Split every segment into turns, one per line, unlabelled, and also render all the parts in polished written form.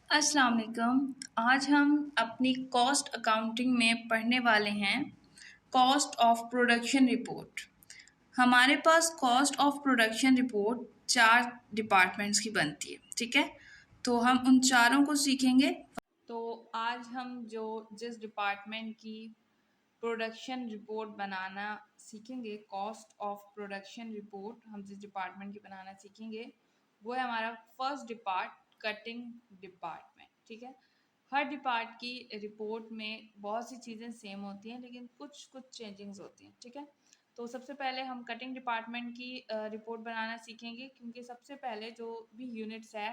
अस्सलाम वालेकुम। आज हम अपनी कॉस्ट अकाउंटिंग में पढ़ने वाले हैं कॉस्ट ऑफ प्रोडक्शन रिपोर्ट। हमारे पास cost of production report 4 departments की बनती है, ठीक है। तो हम उन चारों को सीखेंगे। तो आज हम जिस डिपार्टमेंट की प्रोडक्शन रिपोर्ट बनाना सीखेंगे, कॉस्ट ऑफ प्रोडक्शन रिपोर्ट हम जिस डिपार्टमेंट की बनाना सीखेंगे वो है हमारा फर्स्ट कटिंग डिपार्टमेंट, ठीक है। हर डिपार्ट की रिपोर्ट में बहुत सी चीज़ें सेम होती हैं लेकिन कुछ कुछ चेंजिंग्स होती हैं, ठीक है। तो सबसे पहले हम कटिंग डिपार्टमेंट की रिपोर्ट बनाना सीखेंगे, क्योंकि सबसे पहले जो भी यूनिट्स है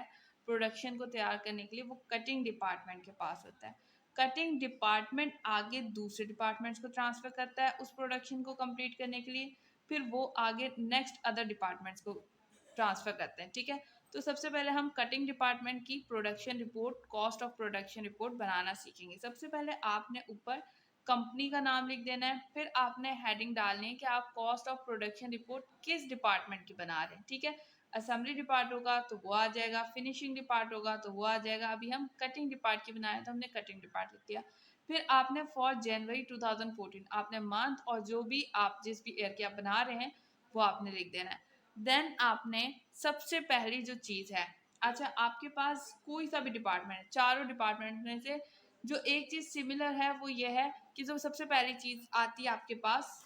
प्रोडक्शन को तैयार करने के लिए वो कटिंग डिपार्टमेंट के पास होता है। कटिंग डिपार्टमेंट आगे दूसरे डिपार्टमेंट्स को ट्रांसफ़र करता है उस प्रोडक्शन को कंप्लीट करने के लिए, फिर वो आगे नेक्स्ट अदर डिपार्टमेंट्स को ट्रांसफ़र करते हैं, ठीक है। तो सबसे पहले हम कटिंग डिपार्टमेंट की production report, cost of production report बनाना सीखेंगे। सबसे पहले आपने ऊपर कंपनी का नाम लिख देना है, फिर आपने हेडिंग डालनी है कि आप कॉस्ट ऑफ प्रोडक्शन रिपोर्ट किस डिपार्टमेंट की बना रहे हैं, ठीक है। असेंबली डिपार्ट होगा तो वो आ जाएगा, फिनिशिंग डिपार्ट होगा तो वो आ जाएगा। अभी हम कटिंग डिपार्ट की बनाए तो हमने कटिंग डिपार्ट लिख दिया। फिर आपने फॉर जनवरी 2014 आपने मंथ और जो भी आप जिस भी ईयर के आप बना रहे हैं वो आपने लिख देना है। देन आपने सबसे पहली जो चीज़ है, अच्छा आपके पास कोई सा भी डिपार्टमेंट है, चारों डिपार्टमेंट में से जो एक चीज़ सिमिलर है वो ये है कि जो सबसे पहली चीज़ आती है आपके पास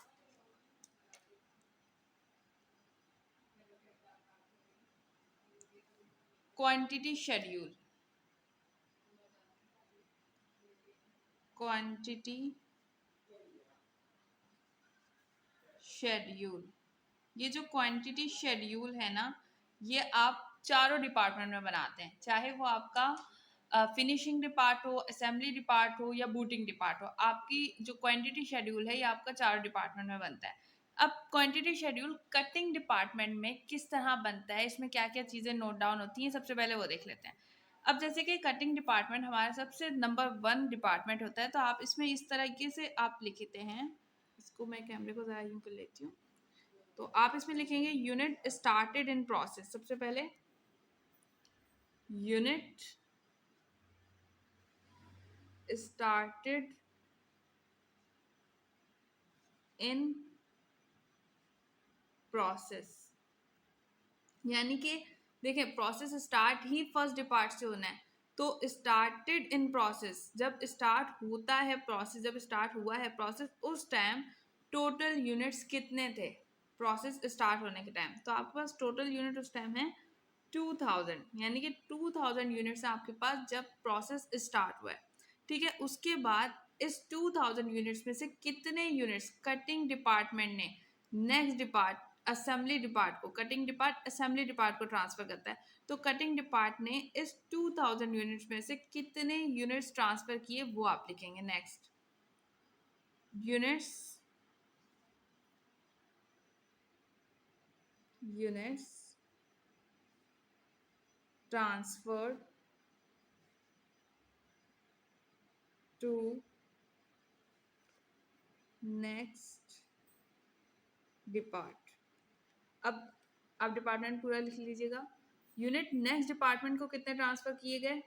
क्वांटिटी शेड्यूल। क्वांटिटी शेड्यूल, ये जो क्वांटिटी शेड्यूल है ना, ये आप चारों डिपार्टमेंट में बनाते हैं, चाहे वो आपका फिनिशिंग डिपार्ट हो, असेंबली डिपार्ट हो या बूटिंग डिपार्ट हो। आपकी जो क्वांटिटी शेड्यूल है ये आपका चारों डिपार्टमेंट में बनता है। अब क्वांटिटी शेड्यूल कटिंग डिपार्टमेंट में किस तरह बनता है, इसमें क्या क्या चीज़ें नोट डाउन होती हैं, सबसे पहले वो देख लेते हैं। अब जैसे कि कटिंग डिपार्टमेंट हमारा सबसे नंबर 1 डिपार्टमेंट होता है, तो आप इसमें इस तरीके से आप लिखते हैं। इसको मैं कैमरे को ज़रा यूँ कर लेती हूँ। तो आप इसमें लिखेंगे यूनिट स्टार्टेड इन प्रोसेस। सबसे पहले यूनिट स्टार्टेड इन प्रोसेस, यानी कि देखें प्रोसेस स्टार्ट ही फर्स्ट डिपार्ट से होना है। तो स्टार्टेड इन प्रोसेस, जब स्टार्ट होता है प्रोसेस, जब स्टार्ट हुआ है प्रोसेस, उस टाइम टोटल यूनिट्स कितने थे प्रोसेस स्टार्ट होने के टाइम। तो आपके पास टोटल यूनिट उस टाइम है 2000, यानी कि 2000 यूनिट्स आपके पास जब प्रोसेस स्टार्ट हुआ है, ठीक है। उसके बाद इस 2000 यूनिट्स में से कितने यूनिट्स कटिंग डिपार्टमेंट ने नेक्स्ट डिपार्ट असेंबली डिपार्ट को, कटिंग डिपार्ट असेंबली डिपार्ट को ट्रांसफर करता है। तो कटिंग डिपार्ट ने इस 2000 यूनिट्स में से कितने यूनिट्स ट्रांसफर किए वो आप लिखेंगे। Next units units transferred to next depart. अब आप डिपार्टमेंट पूरा लिख लीजिएगा। यूनिट नेक्स्ट डिपार्टमेंट को कितने ट्रांसफर किए गए,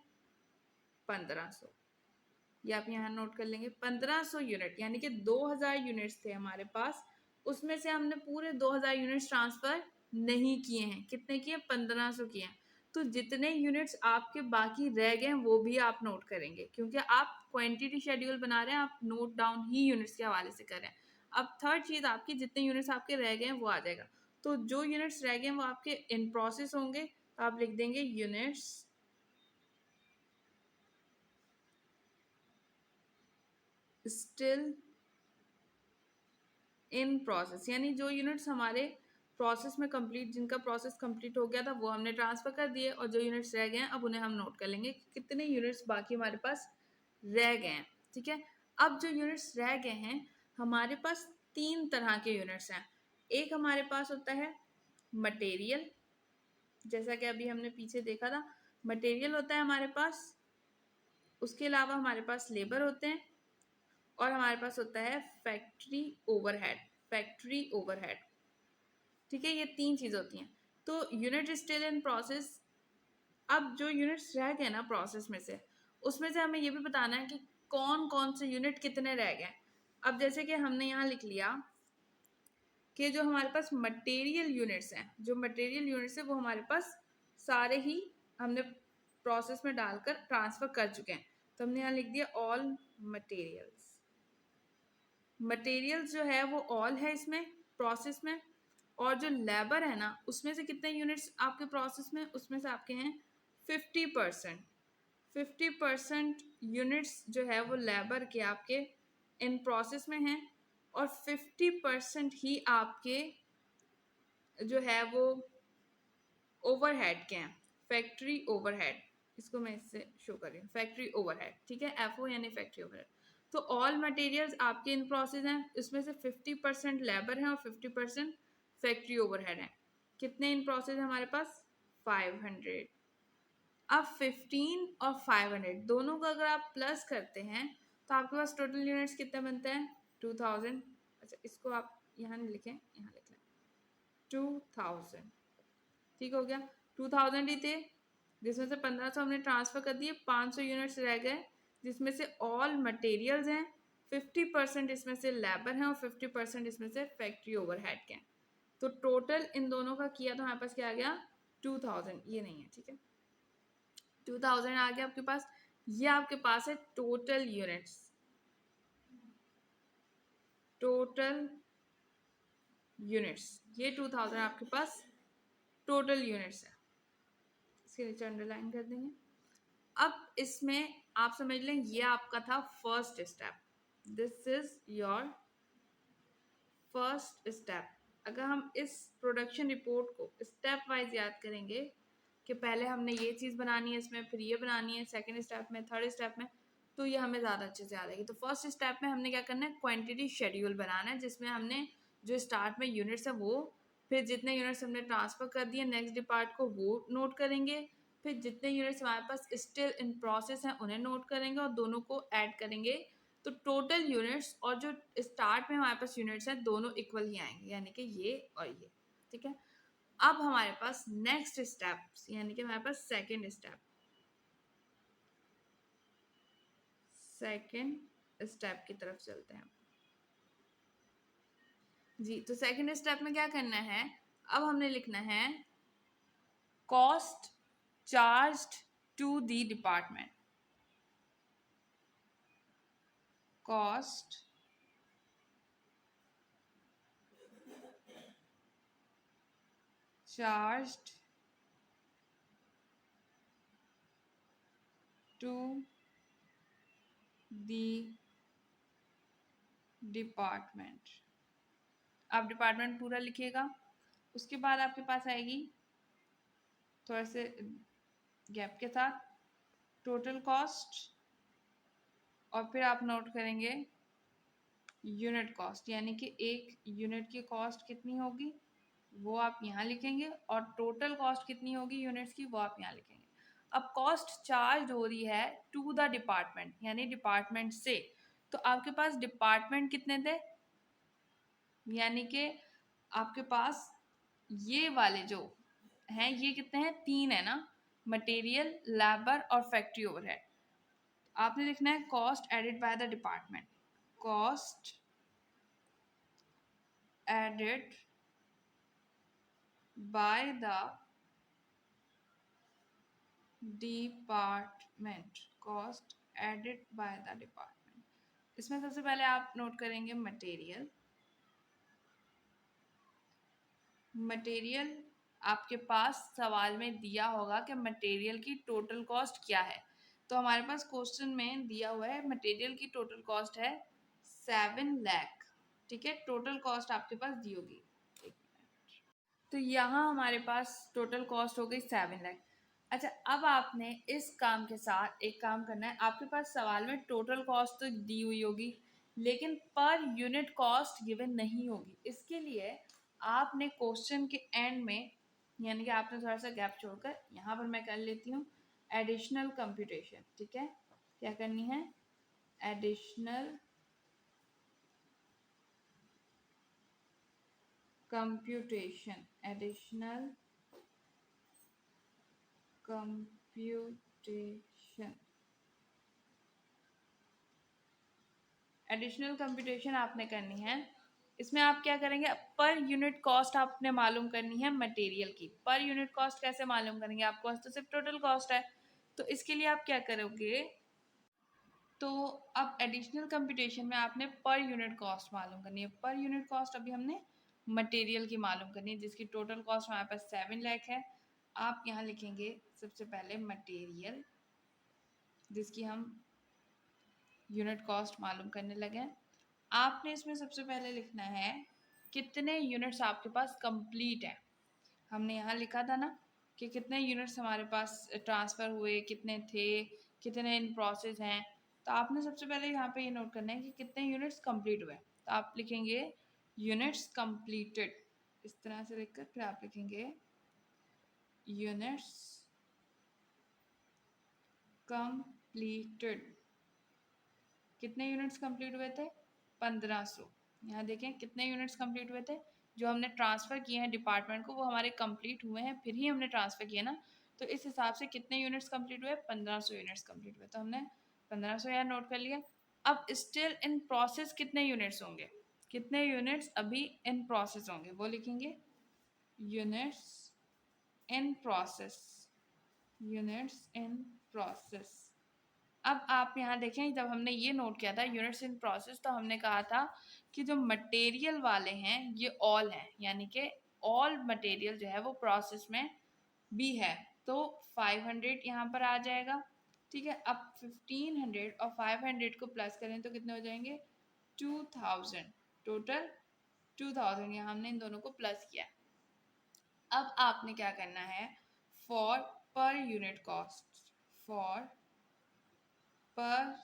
1500। ये आप यहाँ नोट कर लेंगे 1500 यूनिट, यानी कि 2000 यूनिट्स थे हमारे पास, उसमें से हमने पूरे 2000 यूनिट्स ट्रांसफर नहीं किए हैं। कितने किए, 1500 किए हैं। तो जितने यूनिट्स आपके बाकी रह गए हैं वो भी आप नोट करेंगे, क्योंकि आप क्वांटिटी शेड्यूल बना रहे हैं, आप नोट डाउन ही यूनिट्स के हवाले से कर रहे हैं। अब थर्ड चीज़ आपकी, जितने यूनिट्स आपके रह गए हैं वो आ जाएगा। तो जो यूनिट्स रह गए हैं वो आपके इन प्रोसेस होंगे, तो आप लिख देंगे यूनिट्स स्टिल इन प्रोसेस, यानी जो यूनिट्स हमारे प्रोसेस में कंप्लीट, जिनका प्रोसेस कंप्लीट हो गया था वो हमने ट्रांसफ़र कर दिए, और जो यूनिट्स रह गए हैं अब उन्हें हम नोट कर लेंगे कि कितने यूनिट्स बाकी हमारे पास रह गए हैं, ठीक है। अब जो यूनिट्स रह गए हैं, हमारे पास 3 तरह के यूनिट्स हैं। एक हमारे पास होता है मटेरियल, जैसा कि अभी हमने पीछे देखा था, मटेरियल होता है हमारे पास। उसके अलावा हमारे पास लेबर होते हैं, और हमारे पास होता है फैक्ट्री ओवरहेड। फैक्ट्री ओवरहेड, ठीक है, ये 3 चीज़ होती हैं। तो यूनिट स्टिल इन प्रोसेस अब जो यूनिट्स रह गए ना प्रोसेस में से, उसमें से हमें ये भी बताना है कि कौन कौन से यूनिट कितने रह गए। अब जैसे कि हमने यहाँ लिख लिया कि जो हमारे पास मटेरियल यूनिट्स हैं, जो मटेरियल यूनिट्स हैं वो हमारे पास सारे ही हमने प्रोसेस में डालकर ट्रांसफर कर चुके हैं। तो हमने यहाँ लिख दिया ऑल मटेरियल्स। मटेरियल्स जो है वो ऑल है इसमें प्रोसेस में, और जो लेबर है ना उसमें से कितने यूनिट्स आपके प्रोसेस में, उसमें से आपके हैं 50%। 50% यूनिट्स जो है वो लेबर के आपके इन प्रोसेस में हैं, और 50% ही आपके जो है वो ओवरहेड के हैं, फैक्ट्री ओवरहेड। इसको मैं इससे शो कर रही हूँ, फैक्ट्री ओवरहेड, ठीक है, एफओ यानी फैक्ट्री ओवरहेड। तो ऑल मटेरियल्स आपके इन प्रोसेस हैं, इसमें से 50% लेबर है और 50% फैक्ट्री ओवरहेड है। कितने इन प्रोसेस है हमारे पास? 500। अब 15 और 500 दोनों का अगर आप प्लस करते हैं तो आपके पास टोटल यूनिट्स कितने बनते हैं? 2000। अच्छा, इसको आप यहाँ नहीं लिखें, यहाँ लिख लें 2000। ठीक हो गया, 2000 ही थे, जिसमें से 1500 हमने ट्रांसफर कर दिए, 500 यूनिट्स रह गए, जिसमें से ऑल मटेरियल्स हैं, 50% इसमें से लेबर हैं और 50% इसमें से फैक्ट्री ओवरहेड के हैं। तो टोटल इन दोनों का किया तो हमारे पास क्या आ गया? 2000। ये नहीं है, ठीक है, 2000 आ गया आपके पास। ये आपके पास है टोटल यूनिट्स, टोटल यूनिट्स, ये 2000 आपके पास टोटल यूनिट्स है। इसके नीचे अंडरलाइन कर देंगे। अब इसमें आप समझ लें ये आपका था first step, this is your first step. अगर हम इस प्रोडक्शन रिपोर्ट को स्टेप वाइज याद करेंगे कि पहले हमने ये चीज़ बनानी है इसमें, फिर ये बनानी है सेकंड स्टेप में, थर्ड स्टेप में, तो ये हमें ज़्यादा अच्छे से याद आएगी। तो फर्स्ट स्टेप में हमने क्या करना है? क्वांटिटी शेड्यूल बनाना है, जिसमें हमने जो स्टार्ट में यूनिट्स है वो, फिर जितने यूनिट्स हमने ट्रांसफ़र कर दिए नेक्स्ट डिपार्ट को वो नोट करेंगे, फिर जितने यूनिट्स हमारे पास स्टिल इन प्रोसेस हैं उन्हें नोट करेंगे और दोनों को ऐड करेंगे। तो टोटल यूनिट्स और जो स्टार्ट में हमारे पास यूनिट्स हैं दोनों इक्वल ही आएंगे, यानी कि ये और ये, ठीक है। अब हमारे पास नेक्स्ट स्टेप, यानी कि हमारे पास सेकंड स्टेप, सेकंड स्टेप की तरफ चलते हैं जी। तो सेकंड स्टेप में क्या करना है? अब हमने लिखना है cost charged to the department, cost charged to the department. आप डिपार्टमेंट पूरा लिखिएगा, उसके बाद आपके पास आएगी थोड़े से गैप के साथ टोटल कॉस्ट, और फिर आप नोट करेंगे यूनिट कॉस्ट, यानी कि एक यूनिट की कॉस्ट कितनी होगी वो आप यहाँ लिखेंगे, और टोटल कॉस्ट कितनी होगी यूनिट्स की वो आप यहाँ लिखेंगे। अब कॉस्ट चार्ज हो रही है टू द डिपार्टमेंट, यानी डिपार्टमेंट से, तो आपके पास डिपार्टमेंट कितने थे? यानी कि आपके पास ये वाले जो हैं ये कितने हैं? 3 है ना, मटेरियल, लेबर और फैक्ट्री ओवरहेड। आपने लिखना है cost added by the department, cost added by the department, cost added by the department. इसमें सबसे पहले आप नोट करेंगे मटेरियल, मटेरियल आपके पास सवाल में दिया होगा कि मटेरियल की टोटल कॉस्ट क्या है। तो हमारे पास क्वेश्चन में दिया हुआ है मटेरियल की टोटल कॉस्ट है 7 लाख, ठीक है, टोटल कॉस्ट आपके पास दी होगी। तो यहाँ हमारे पास टोटल कॉस्ट हो गई 7 लाख। अच्छा, अब आपने इस काम के साथ एक काम करना है, आपके पास सवाल में टोटल कॉस्ट तो दी हुई होगी लेकिन पर यूनिट कॉस्ट गिवन नहीं होगी। इसके लिए आपने क्वेश्चन के एंड में, यानी कि आपने थोड़ा सा गैप छोड़कर यहाँ पर मैं कर लेती हूँ एडिशनल कंप्यूटेशन, ठीक है, क्या करनी है? Additional computation, additional computation, additional computation आपने करनी है। इसमें आप क्या करेंगे, पर यूनिट कॉस्ट आपने मालूम करनी है मटेरियल की। पर यूनिट कॉस्ट कैसे मालूम करेंगे, आपके पास तो सिर्फ टोटल कॉस्ट है, तो इसके लिए आप क्या करोगे, तो अब एडिशनल कंप्यूटेशन में आपने पर यूनिट कॉस्ट मालूम करनी है। पर यूनिट कॉस्ट अभी हमने मटेरियल की मालूम करनी है, जिसकी टोटल कॉस्ट हमारे पास 7 लाख है। आप यहाँ लिखेंगे सबसे पहले मटेरियल, जिसकी हम यूनिट कॉस्ट मालूम करने लगे हैं। आपने इसमें सबसे पहले लिखना है कितने यूनिट्स आपके पास कंप्लीट है। हमने यहाँ लिखा था ना कि कितने यूनिट्स हमारे पास ट्रांसफ़र हुए, कितने थे, कितने इन प्रोसेस हैं। तो आपने सबसे पहले यहाँ पे ये नोट करना है कि कितने यूनिट्स कंप्लीट हुए। तो आप लिखेंगे यूनिट्स कंप्लीटेड, इस तरह से लिखकर फिर आप लिखेंगे यूनिट्स कंप्लीटेड। कितने यूनिट्स कंप्लीट हुए थे, 1500। यहाँ देखें कितने यूनिट्स कंप्लीट हुए थे, जो हमने ट्रांसफ़र किए हैं डिपार्टमेंट को वो हमारे कंप्लीट हुए हैं, फिर ही हमने ट्रांसफ़र किया ना, तो इस हिसाब से कितने यूनिट्स कंप्लीट हुए, 1500 यूनिट्स कंप्लीट हुए। तो हमने 1500 यहाँ नोट कर लिया। अब स्टिल इन प्रोसेस कितने यूनिट्स होंगे, कितने यूनिट्स अभी इन प्रोसेस होंगे, वो लिखेंगे units in process, units in process. अब आप यहाँ देखें, जब हमने ये नोट किया था यूनिट्स इन प्रोसेस, तो हमने कहा था कि जो मटेरियल वाले हैं ये ऑल हैं, यानी कि ऑल मटेरियल जो है वो प्रोसेस में भी है, तो 500 यहाँ पर आ जाएगा। ठीक है, अब 1500 और 500 को प्लस करें तो कितने हो जाएंगे, 2000। टोटल 2000, यहाँ हमने इन दोनों को प्लस किया। अब आपने क्या करना है, for per unit cost, for per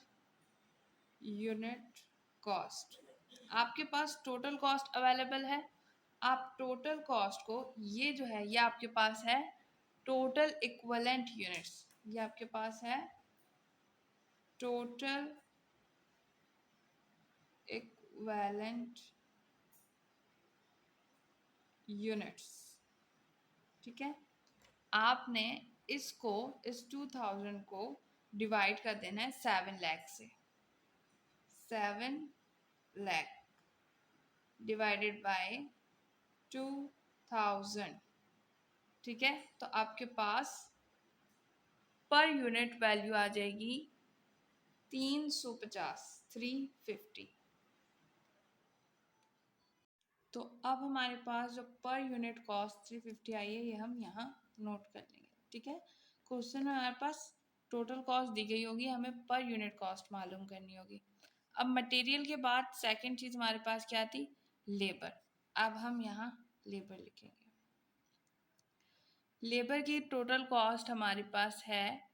unit cost, आपके पास टोटल कॉस्ट अवेलेबल है। आप टोटल कॉस्ट को, ये जो है ये आपके पास है टोटल इक्विवेलेंट यूनिट्स, ये आपके पास है टोटल इक्विवेलेंट यूनिट्स। ठीक है, आपने इसको, इस 2000 को डिवाइड कर देना है 7 लाख से। 7 लाख डिवाइडेड बाय 2000। ठीक है, तो आपके पास पर यूनिट वैल्यू आ जाएगी 350, 350। तो अब हमारे पास जो पर यूनिट कॉस्ट 350 आई है, ये हम यहाँ नोट कर लेंगे। ठीक है, क्वेश्चन में हमारे पास टोटल कॉस्ट दी गई होगी, हमें पर यूनिट कॉस्ट मालूम करनी होगी। अब मटेरियल के बाद सेकंड चीज़ हमारे पास क्या थी, लेबर। अब हम यहाँ लेबर लिखेंगे। लेबर की टोटल कॉस्ट हमारे पास है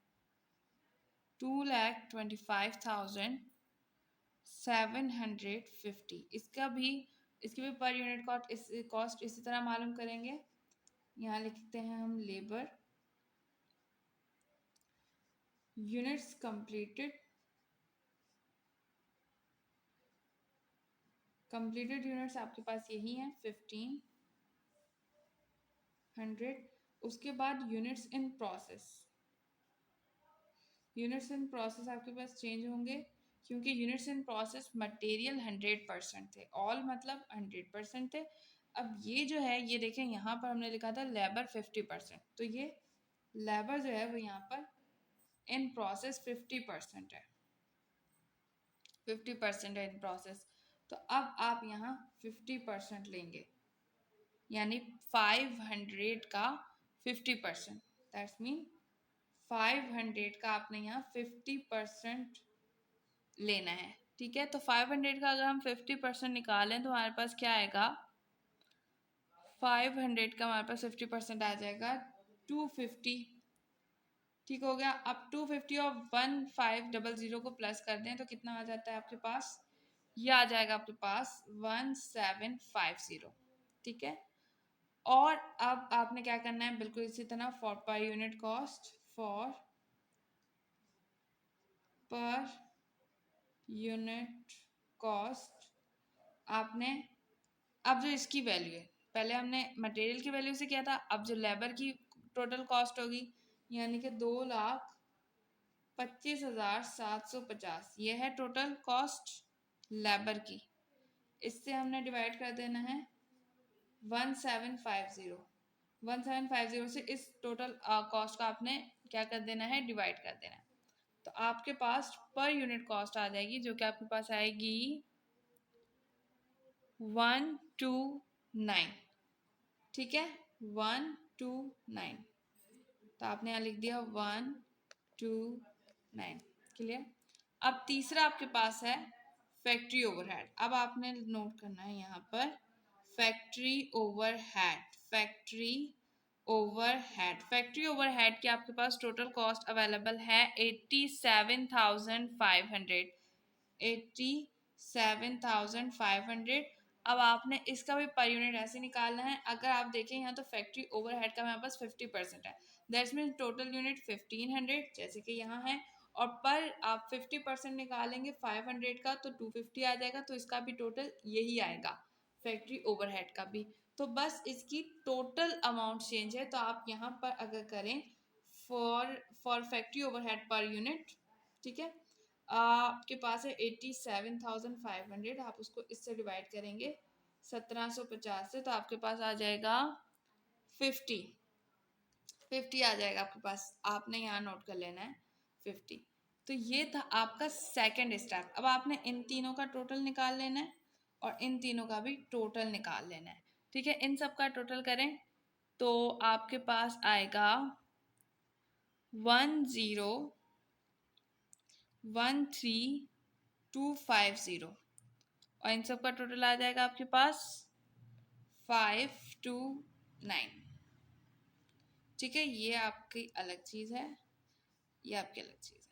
2,25,750। इसकी भी पर यूनिट कॉस्ट इसी तरह मालूम करेंगे। यहाँ लिखते हैं हम labour units completed, completed units आपके पास यही हैं 1500। उसके बाद units in process, units in process आपके पास चेंज होंगे, क्योंकि यूनिट्स इन प्रोसेस मटेरियल 100% थे, ऑल मतलब 100% थे। अब ये जो है, ये देखें यहाँ पर हमने लिखा था लेबर 50%, तो ये लेबर जो है वो यहाँ पर इन प्रोसेस 50% है, 50% है इन प्रोसेस। तो अब आप यहाँ 50% लेंगे, यानी 500 का 50%, दैट्स मीन 500 का आपने यहाँ 50% लेना है। ठीक है, तो 500 का अगर हम 50% निकालें तो हमारे पास क्या आएगा, 500 का हमारे पास 50% आ जाएगा 250। ठीक हो गया, अब 250 और 1500 को प्लस कर दें तो कितना आ जाता है आपके पास, ये आ जाएगा आपके पास 1750। ठीक है, और अब आपने क्या करना है, बिल्कुल इसी तरह for per unit cost, for per unit cost आपने, अब जो इसकी वैल्यू है, पहले हमने मटेरियल की वैल्यू से किया था, अब जो लेबर की टोटल कॉस्ट होगी यानी कि 2,25,750 ये है टोटल कॉस्ट लेबर की। इससे हमने डिवाइड कर देना है 1750। 1750 से इस टोटल कॉस्ट का आपने क्या कर देना है, डिवाइड कर देना है। तो आपके पास पर यूनिट कॉस्ट आ जाएगी जो कि आपके पास आएगी 129। ठीक है, 129। तो आपने यहाँ लिख दिया 129। क्लियर। अब तीसरा आपके पास है फैक्ट्री ओवरहेड। अब आपने नोट करना है यहाँ पर फैक्ट्री ओवरहेड। फैक्ट्री ओवरहेड की आपके पास टोटल कॉस्ट अवेलेबल है 87,500। 87,500। अब आपने इसका भी पर यूनिट ऐसे निकालना है। अगर आप देखें यहाँ तो फैक्ट्री ओवरहेड का हमारे पास 50% है, दैट्स मीन टोटल यूनिट 1500 जैसे कि यहाँ है। और पर आप 50% निकालेंगे 500 का तो 250 आ जाएगा। तो इसका भी टोटल यही आएगा, फैक्ट्री ओवरहेड का भी। तो बस इसकी टोटल अमाउंट चेंज है। तो आप यहाँ पर अगर करें for factory overhead per unit, ठीक है, आपके पास है 87,500। आप उसको इससे डिवाइड करेंगे 1750 से तो आपके पास आ जाएगा 50 आ जाएगा आपके पास। आपने यहाँ नोट कर लेना है 50। तो ये था आपका सेकंड स्टेप। अब आपने इन तीनों का टोटल निकाल लेना है और इन तीनों का भी टोटल निकाल लेना है। ठीक है, इन सब का टोटल करें तो आपके पास आएगा 1013250 और इन सब का टोटल आ जाएगा आपके पास 529। ठीक है, ये आपकी अलग चीज है, ये आपकी अलग चीज है।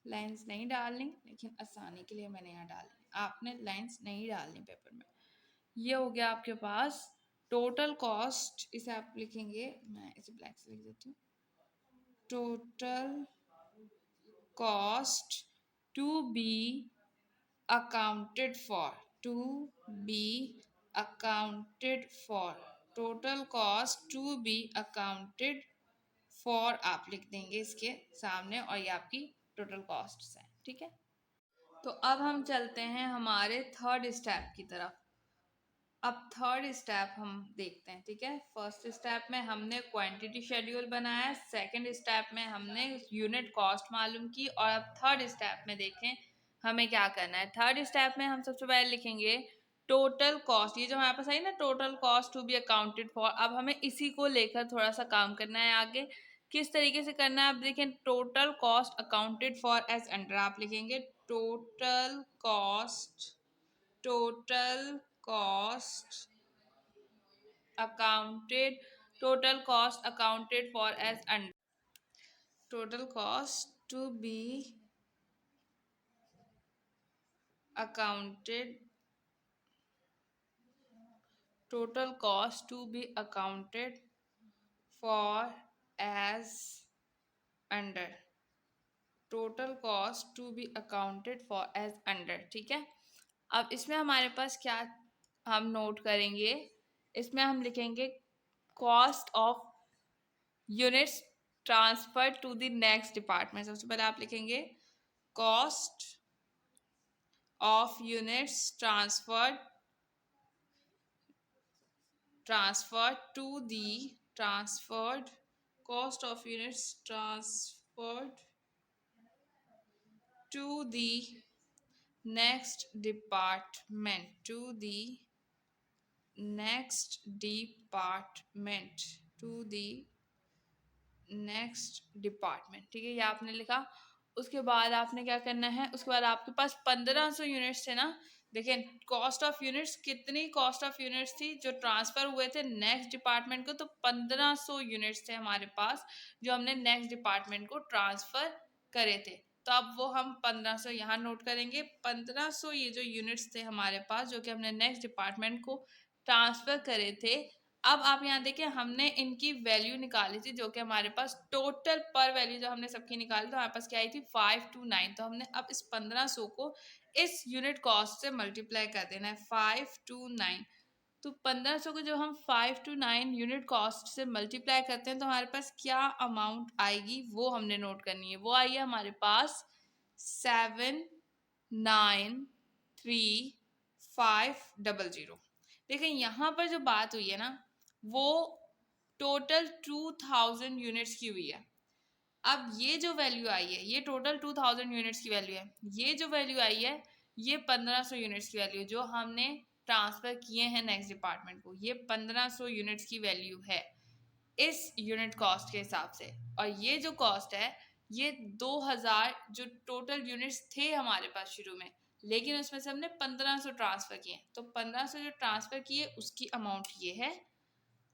लाइंस नहीं डालनी, लेकिन आसानी के लिए मैंने यहाँ डालनी। आपने लाइंस नहीं डालनी पेपर में। ये हो गया आपके पास टोटल कॉस्ट। इसे आप लिखेंगे, मैं इसे ब्लैक से लिख देती हूँ। Total cost to be accounted for, to be accounted for, total cost to be accounted for आप लिख देंगे इसके सामने और ये आपकी टोटल कॉस्ट्स हैं। ठीक है, तो अब हम चलते हैं हमारे थर्ड स्टेप की तरफ। अब थर्ड स्टेप हम देखते हैं। ठीक है, फर्स्ट स्टेप में हमने क्वांटिटी शेड्यूल बनाया, सेकंड स्टेप में हमने यूनिट कॉस्ट मालूम की और अब थर्ड स्टेप में देखें हमें क्या करना है। थर्ड स्टेप में हम सबसे पहले लिखेंगे टोटल कॉस्ट। ये जो हमारे पास आई ना total cost to be accounted for, अब हमें इसी को लेकर थोड़ा सा काम करना है आगे। किस तरीके से करना है आप देखें। Total cost accounted for as under आप लिखेंगे total cost accounted total cost accounted for as under total cost to be accounted total cost to be accounted for as under total cost to be accounted for as under. ठीक है, अब इसमें हमारे पास क्या हम note करेंगे, इसमें हम लिखेंगे cost of units transfer to the next department. सबसे पहले आप लिखेंगे cost of units transferred to the transferred cost of units transferred to the next department to the next department। ठीक है, ये आपने लिखा। उसके बाद आपने क्या करना है, उसके बाद आपके पास 1500 यूनिट्स थे ना। देखिए कॉस्ट ऑफ यूनिट्स, कितनी कॉस्ट ऑफ यूनिट्स थी जो ट्रांसफर हुए थे नेक्स्ट डिपार्टमेंट को, तो 1500 यूनिट्स थे हमारे पास जो हमने नेक्स्ट डिपार्टमेंट को ट्रांसफर करे थे। तो अब वो हम 1500 यहाँ नोट करेंगे। 1500 ये जो यूनिट्स थे हमारे पास जो कि हमने नेक्स्ट डिपार्टमेंट को ट्रांसफर करे थे। अब आप यहाँ देखिए हमने इनकी वैल्यू निकाली थी जो कि हमारे पास टोटल पर वैल्यू जो हमने सबकी निकाली तो हमारे पास क्या आई थी 529। तो हमने अब इस 1500 को इस यूनिट कॉस्ट से मल्टीप्लाई कर देना है 529। तो 1500 को जब हम 5 to 9 यूनिट कॉस्ट से मल्टीप्लाई करते हैं तो हमारे पास क्या अमाउंट आएगी वो हमने नोट करनी है। वो आई है हमारे पास 793,500। देखिए यहाँ पर जो बात हुई है ना वो टोटल 2000 यूनिट्स की हुई है। अब ये जो वैल्यू आई है ये टोटल 2000 यूनिट्स की वैल्यू है। ये जो वैल्यू आई है ये 1500 यूनिट्स की वैल्यू जो हमने ट्रांसफर किए हैं नेक्स्ट डिपार्टमेंट को, ये 1500 यूनिट्स की वैल्यू है इस यूनिट कॉस्ट के हिसाब से। और ये जो कॉस्ट है ये 2000 जो टोटल यूनिट्स थे हमारे पास शुरू में, लेकिन उसमें से हमने 1500 ट्रांसफर किए, तो 1500 जो ट्रांसफर किए उसकी अमाउंट ये है।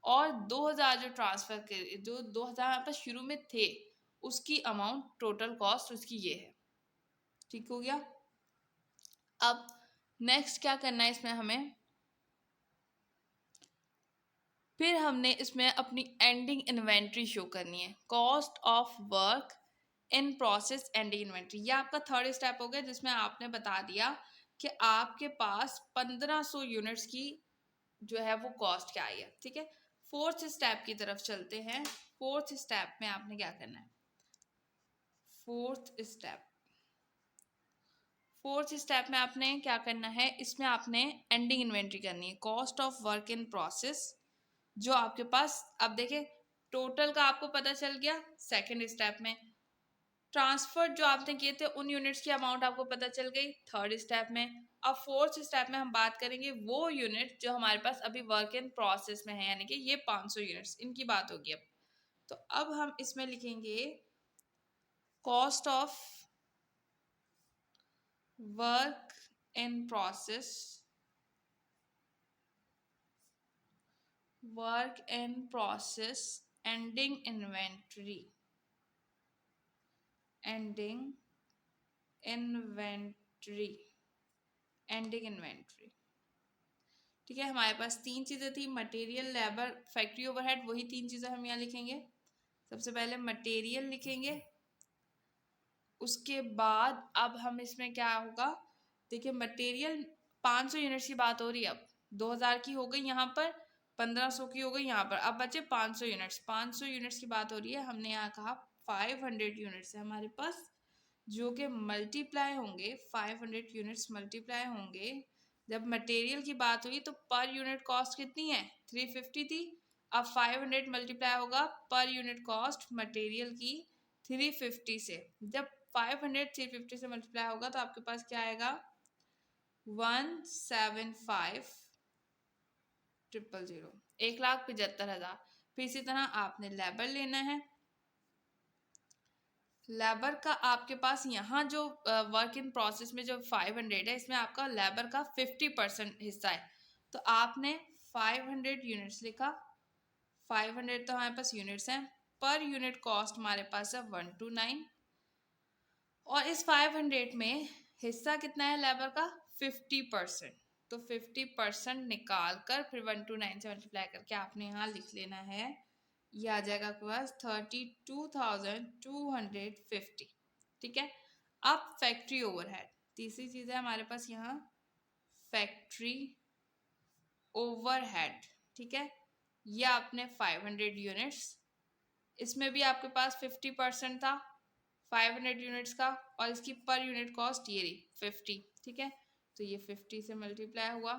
और 2000 जो ट्रांसफर कर जो 2000 हमारे पास शुरू में थे उसकी अमाउंट टोटल कॉस्ट उसकी ये है। ठीक हो गया। अब नेक्स्ट क्या करना है इसमें हमें, फिर हमने इसमें अपनी एंडिंग इन्वेंट्री शो करनी है। Cost of work in process ending inventory, ये आपका थर्ड स्टेप हो गया जिसमें आपने बता दिया कि आपके पास 1500 यूनिट्स की जो है वो कॉस्ट क्या आई है। ठीक है, फोर्थ स्टेप की तरफ चलते हैं। फोर्थ स्टेप में आपने क्या करना है, फोर्थ स्टेप में आपने क्या करना है, इसमें आपने एंडिंग इन्वेंट्री करनी है। Cost of work in process जो आपके पास, अब देखिए टोटल का आपको पता चल गया सेकंड स्टेप में। ट्रांसफर जो आपने किए थे उन यूनिट्स की अमाउंट आपको पता चल गई थर्ड स्टेप में। अब फोर्थ स्टेप में हम बात करेंगे वो यूनिट जो हमारे पास अभी वर्क इन प्रोसेस में है, यानी कि ये 500 यूनिट्स, इनकी बात होगी अब। तो अब हम इसमें लिखेंगे cost of work in process, ending inventory, ठीक है। हमारे पास तीन चीज़ें थी, मटेरियल, लेबर, फैक्ट्री ओवरहेड, वही तीन चीज़ें हम यहाँ लिखेंगे। सबसे पहले मटेरियल लिखेंगे, उसके बाद अब हम इसमें क्या होगा, देखिए मटेरियल 500 यूनिट्स की बात हो रही है, अब 2000 की हो गई यहाँ पर, 1500 की हो गई यहाँ पर, अब बचे 500 यूनिट्स। 500 यूनिट्स की बात हो रही है, हमने यहाँ कहा 500 यूनिट्स है हमारे पास जो कि मल्टीप्लाई होंगे, 500 यूनिट्स मल्टीप्लाई होंगे। जब मटेरियल की बात हुई तो पर यूनिट कॉस्ट कितनी है, 350 थी। अब 500 मल्टीप्लाई होगा पर यूनिट कॉस्ट मटेरियल की 350 से। जब 500 350 से मल्टीप्लाई होगा तो आपके पास क्या आएगा, 1,75,000, 1,75,000। फिर इसी तरह आपने लेबर लेना है। लेबर का आपके पास यहाँ जो वर्क इन प्रोसेस में जो 500 है इसमें आपका लेबर का 50% हिस्सा है। तो आपने 500 यूनिट्स लिखा, 500 तो हमारे पास यूनिट्स हैं, पर यूनिट कॉस्ट हमारे पास है 129। और इस 500 में हिस्सा कितना है लेबर का, 50%। तो 50% निकाल कर फिर 129 से मल्टीप्लाई करके आपने यहाँ लिख लेना है, ये आ जाएगा आपके पास 32,250। ठीक है। अब फैक्ट्री ओवरहेड, तीसरी चीज़ है हमारे पास यहाँ फैक्ट्री ओवरहेड। ठीक है, ये आपने 500 यूनिट्स, इसमें भी आपके पास 50% था 500 यूनिट्स का, और इसकी पर यूनिट कॉस्ट ये रही 50। ठीक है, तो ये 50 से मल्टीप्लाई हुआ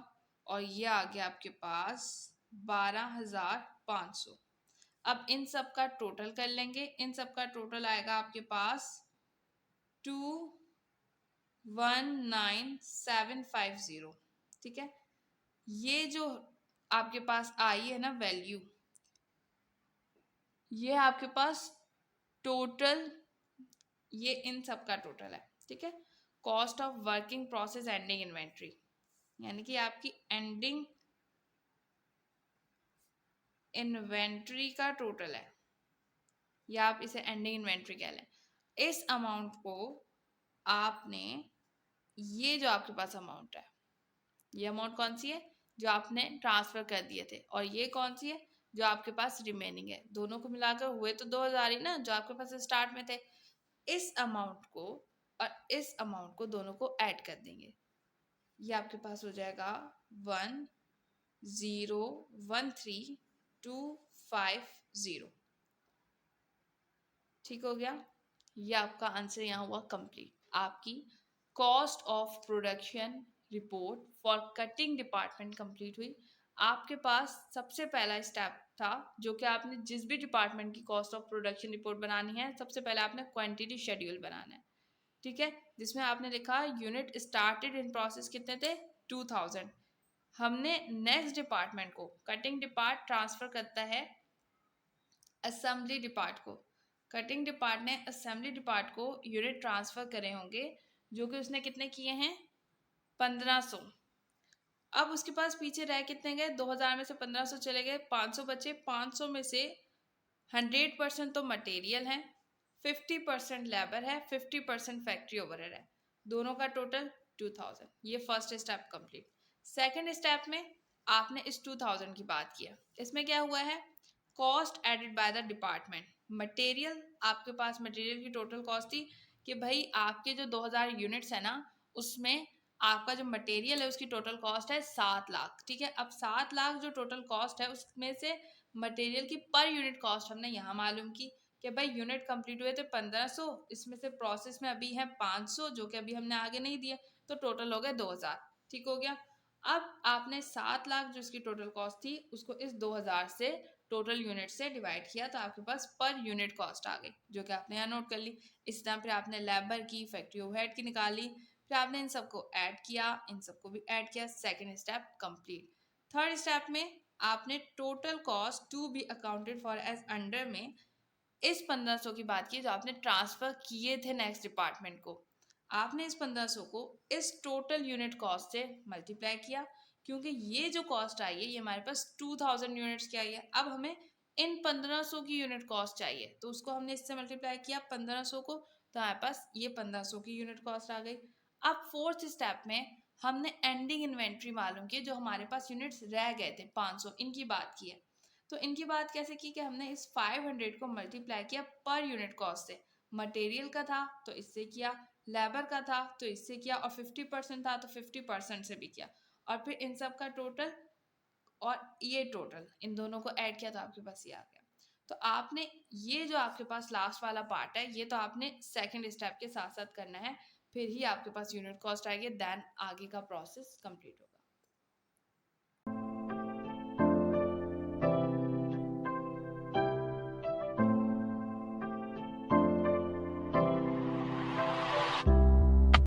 और ये आ गया आपके पास 12,500। अब इन सब का टोटल कर लेंगे, इन सब का टोटल आएगा आपके पास 219,750। ठीक है, ये जो आपके पास आई है ना वैल्यू, ये आपके पास टोटल, ये इन सब का टोटल है। ठीक है, cost of working process ending inventory, यानी कि आपकी एंडिंग इन्वेंट्री का टोटल है, या आप इसे एंडिंग इन्वेंट्री कह लें। इस अमाउंट को आपने, ये जो आपके पास अमाउंट है, ये अमाउंट कौन सी है, जो आपने ट्रांसफर कर दिए थे, और ये कौन सी है जो आपके पास रिमेनिंग है, दोनों को मिलाकर हुए तो 2000 ही ना जो आपके पास स्टार्ट में थे। इस अमाउंट को और इस अमाउंट को दोनों को ऐड कर देंगे, ये आपके पास हो जाएगा 013,250। ठीक हो गया। ये आपका आंसर यहाँ हुआ कंप्लीट। आपकी cost of production report for cutting department complete हुई। आपके पास सबसे पहला स्टेप था जो कि आपने जिस भी डिपार्टमेंट की कॉस्ट ऑफ प्रोडक्शन रिपोर्ट बनानी है, सबसे पहले आपने क्वांटिटी शेड्यूल बनाना है। ठीक है, जिसमें आपने लिखा यूनिट स्टार्टेड इन प्रोसेस कितने थे, 2000। हमने नेक्स्ट डिपार्टमेंट को, कटिंग डिपार्ट ट्रांसफर करता है असेंबली डिपार्ट को। कटिंग डिपार्ट ने असेंबली डिपार्ट को यूनिट ट्रांसफर करे होंगे जो कि उसने कितने किए हैं, 1500। अब उसके पास पीछे रह कितने गए, 2000 में से 1500 चले गए, 500 बचे। 500 में से 100% तो मटेरियल है, 50% लेबर है, 50% फैक्ट्री ओवरहेड है, दोनों का टोटल 2000। ये first step complete. Second step में आपने इस 2000 की बात किया। इसमें क्या हुआ है, cost added by the department. Material, आपके पास मटेरियल की टोटल कॉस्ट थी कि भाई आपके जो 2000 यूनिट्स है ना, उसमें आपका जो मटेरियल है उसकी टोटल कॉस्ट है 7 लाख। ठीक है, अब 7 लाख जो टोटल कॉस्ट है उसमें से मटेरियल की पर यूनिट कॉस्ट हमने यहाँ मालूम की कि भाई यूनिट कंप्लीट हुए थे 1500, इसमें से प्रोसेस में अभी है 500 जो कि अभी हमने आगे नहीं दिए, तो टोटल हो गए 2000। ठीक हो गया। अब आपने 7 लाख जो इसकी टोटल कॉस्ट थी उसको इस 2000 से टोटल यूनिट से डिवाइड किया, तो आपके पास पर यूनिट कॉस्ट आ गई जो कि आपने यहाँ नोट कर ली। इस टाइम पे आपने लेबर की, फैक्ट्री ओवरहेड की निकाली, फिर आपने इन सबको ऐड किया, इन सबको भी ऐड किया। Second step complete. Third step में आपने total cost to be accounted for as under में इस 1500 की बात की जो आपने ट्रांसफर किए थे नेक्स्ट डिपार्टमेंट को। आपने इस 1500 को इस टोटल यूनिट कॉस्ट से मल्टीप्लाई किया, क्योंकि ये जो कॉस्ट आई है ये हमारे पास 2000 यूनिट्स की आई है। अब हमें इन 1500 की यूनिट कॉस्ट चाहिए, तो उसको हमने इससे मल्टीप्लाई किया 1500 को, तो हमारे पास ये 1500 की यूनिट कॉस्ट आ गई। अब फोर्थ स्टेप में हमने एंडिंग इन्वेंट्री मालूम की, जो हमारे पास यूनिट्स रह गए थे 500, इनकी बात की है। तो इनकी बात कैसे की कि हमने इस 500 को मल्टीप्लाई किया पर यूनिट कॉस्ट से। मटेरियल का था तो इससे किया, लेबर का था तो इससे किया, और 50% था तो 50% से भी किया, और फिर इन सब का टोटल और ये टोटल इन दोनों को ऐड किया तो आपके पास ये आ गया। तो आपने ये जो आपके पास लास्ट वाला पार्ट है ये तो आपने सेकंड स्टेप के साथ साथ करना है, फिर ही आपके पास यूनिट कॉस्ट आएगी, देन आगे का प्रोसेस कंप्लीट होगा।